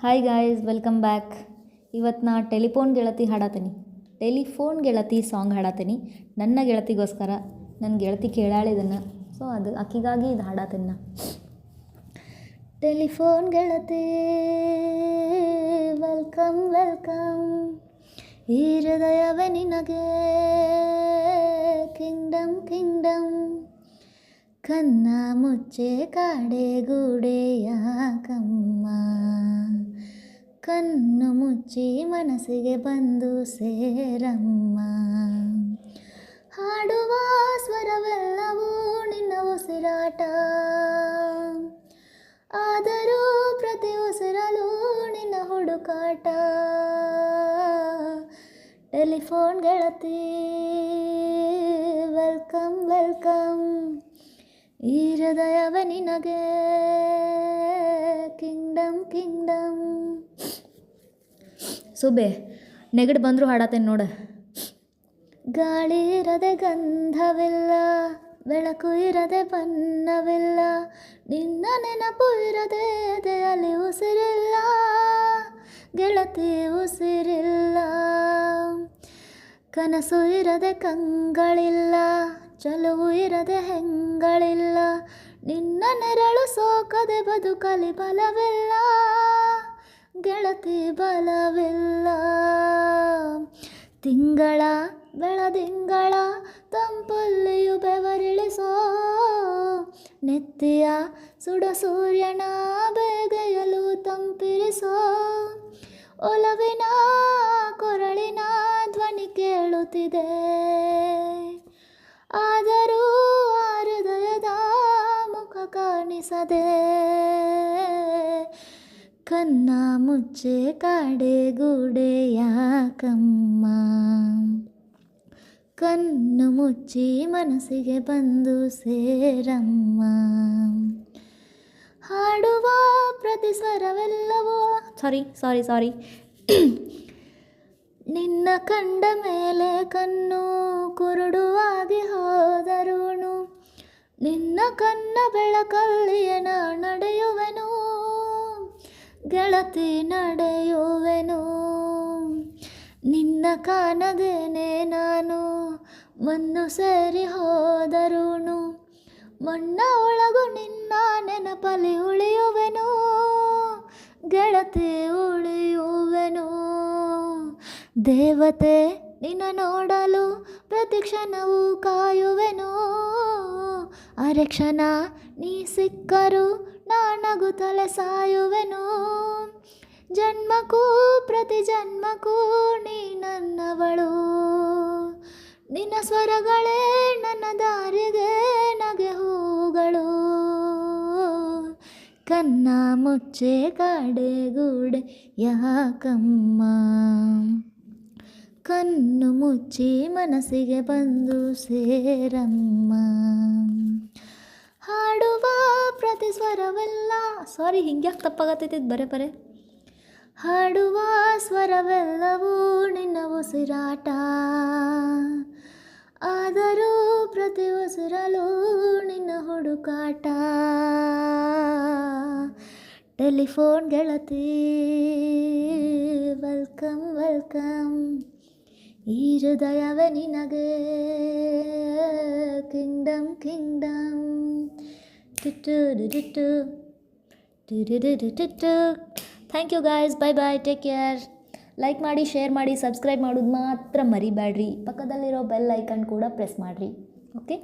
Hi guys, welcome back. ಇವತ್ತು ನಾ telephone ಗೆಳತಿ ಸಾಂಗ್ ಹಾಡತ್ತೀನಿ. ನನ್ನ ಗೆಳತಿಗೋಸ್ಕರ. ನನ್ನ ಗೆಳತಿ ಕೇಳಾಳಿದನ್ನು, ಸೊ ಅದು ಆಕಿಗಾಗಿ ಇದು ಹಾಡತ್ತೀನಿ ನಾ. ಟೆಲಿಫೋನ್ ಗೆಳತಿ ವೆಲ್ಕಮ್ ವೆಲ್ಕಮ್, ಈ ಹೃದಯವೇ ನಿನಗೆ ಕಿಂಗ್ಡಮ್ ಕಿಂಗ್ಡಮ್. ಕನ್ನ ಮುಚ್ಚೆ ಕಾಡೆ ಗೂಡೆ ಯಾಕಮ್ಮ, ಕಣ್ಣು ಮುಚ್ಚಿ ಮನಸ್ಸಿಗೆ ಬಂದು ಸೇರಮ್ಮ. ಹಾಡುವ ಸ್ವರವೆಲ್ಲವೂ ನಿನ್ನ ಉಸಿರಾಟ, ಆದರೂ ಪ್ರತಿ ಉಸಿರಲು ನಿನ್ನ ಹುಡುಕಾಟ. ಟೆಲಿಫೋನ್ ಗೆಳತಿ ವೆಲ್ಕಮ್ ವೆಲ್ಕಮ್, ಈ ಹೃದಯವೇ ನಿನಗೆ ಕಿಂಗ್ಡಮ್ ಕಿಂಗ್ಡಮ್. ಸುಬೆ ನೆಗಡಿ ಬಂದರೂ ಹಾಡತ್ತೇನೆ ನೋಡು. ಗಾಳಿ ಇರದೆ ಗಂಧವಿಲ್ಲ, ಬೆಳಕು ಇರದೆ ಬಣ್ಣವಿಲ್ಲ, ನಿನ್ನ ನೆನಪು ಇರದೆ ಎದೆಯಲ್ಲಿ ಉಸಿರಿಲ್ಲ, ಗೆಳತಿ ಉಸಿರಿಲ್ಲ. ಕನಸು ಇರದೆ ಕಂಗಳಿಲ್ಲ, ಚಲುವು ಇರದೆ ಹೆಂಗಳಿಲ್ಲ, ನಿನ್ನ ನೆರಳು ಸೋಕದೆ ಬದುಕಲಿ ಬಲವಿಲ್ಲ, ಗೆಳತಿ ಬಲವಿಲ್ಲ. ತಿಂಗಳ ಬೆಳದಿಂಗಳ ತಂಪಲ್ಲಿಯು ಬೆವರಿಳಿಸೋ, ನೆತ್ತಿಯ ಸುಡ ಸೂರ್ಯನ ಬೇಗೆಯಲು ತಂಪಿರಿಸೋ, ಒಲವಿನ ಕೊರಳಿನ ಧ್ವನಿ ಕೇಳುತ್ತಿದೆ, ಆದರೂ ಆ ಹೃದಯದ ಮುಖ ಕಾಣಿಸದೆ. ಕನ್ನ ಮುಚ್ಚೆ ಕಾಡೆ ಗೂಡೆ ಯಾಕಮ್ಮ, ಕಣ್ಣು ಮುಚ್ಚಿ ಮನಸ್ಸಿಗೆ ಬಂದು ಸೇರಮ್ಮ. ಹಾಡುವ ಪ್ರತಿ ಸ್ವರವೆಲ್ಲವೋ ಸಾರಿ ನಿನ್ನ ಕಂಡ ಮೇಲೆ ಕಣ್ಣು ಕುರುಡುವಾಗಿ ಹೋದರುನು, ನಿನ್ನ ಕಣ್ಣ ಬೆಳಕಲ್ಲಿಯೇ ನಾ ನಡೆಯುವೆನು, ಗೆಳತಿ ನಡೆಯುವೆನು. ನಿನ್ನ ಕಾಣದೇನೆ ನಾನು ಮಣ್ಣು ಸೇರಿ ಹೋದರುನು, ಮಣ್ಣ ಒಳಗು ನಿನ್ನ ನೆನಪಲ್ಲಿ ಉಳಿಯುವೆನು, ಗೆಳತಿ ಉಳಿಯುವೆನು. ದೇವತೆ ನಿನ್ನ ನೋಡಲು ಪ್ರತಿ ಕ್ಷಣವೂ ಕಾಯುವೆನು, ಅರೆ ಕ್ಷಣ ನೀ ಸಿಕ್ಕರು ನಾನಗುತ್ತಲೆ ಸಾಯುವೆನು. ಜನ್ಮಕ್ಕೂ ಪ್ರತಿ ಜನ್ಮಕ್ಕೂ ನೀ ನನ್ನವಳು, ನಿನ್ನ ಸ್ವರಗಳೇ ನನ್ನ ದಾರಿಗೆ ನಗೆ ಹೂಗಳು. ಕನ್ನ ಮುಚ್ಚೆ ಕಾಡೆ ಗೂಡೆ ಯಾಕಮ್ಮ, ಕಣ್ಣು ಮುಚ್ಚಿ ಮನಸ್ಸಿಗೆ ಬಂದು ಸೇರಮ್ಮ. ಹಾಡುವ ಪ್ರತಿ ಸ್ವರವೆಲ್ಲ ಹಿಂಗ್ಯಾಕೆ ತಪ್ಪಾಗತ್ತೈತಿದ್ದು ಬರೇ ಹಾಡುವ ಸ್ವರವೆಲ್ಲವೂ ನಿನ್ನ ಉಸಿರಾಟ, ಆದರೂ ಪ್ರತಿ ಉಸಿರಲು ನಿನ್ನ ಹುಡುಕಾಟ. ಟೆಲಿಫೋನ್ ಗೆಳತಿ ವೆಲ್ಕಮ್ ವೆಲ್ಕಮ್, ಈ ಹೃದಯವೇ ನಿನಗೆ kingdom kingdom. Thank you guys, bye bye, take care. Like ಮಾಡಿ, ಶೇರ್ ಮಾಡಿ, ಸಬ್ಸ್ಕ್ರೈಬ್ ಮಾಡೋದು ಮಾತ್ರ ಮರಿಬೇಡ್ರಿ. ಪಕ್ಕದಲ್ಲಿರೋ ಬೆಲ್ ಐಕನ್ ಕೂಡ ಪ್ರೆಸ್ ಮಾಡಿರಿ. ಓಕೆ.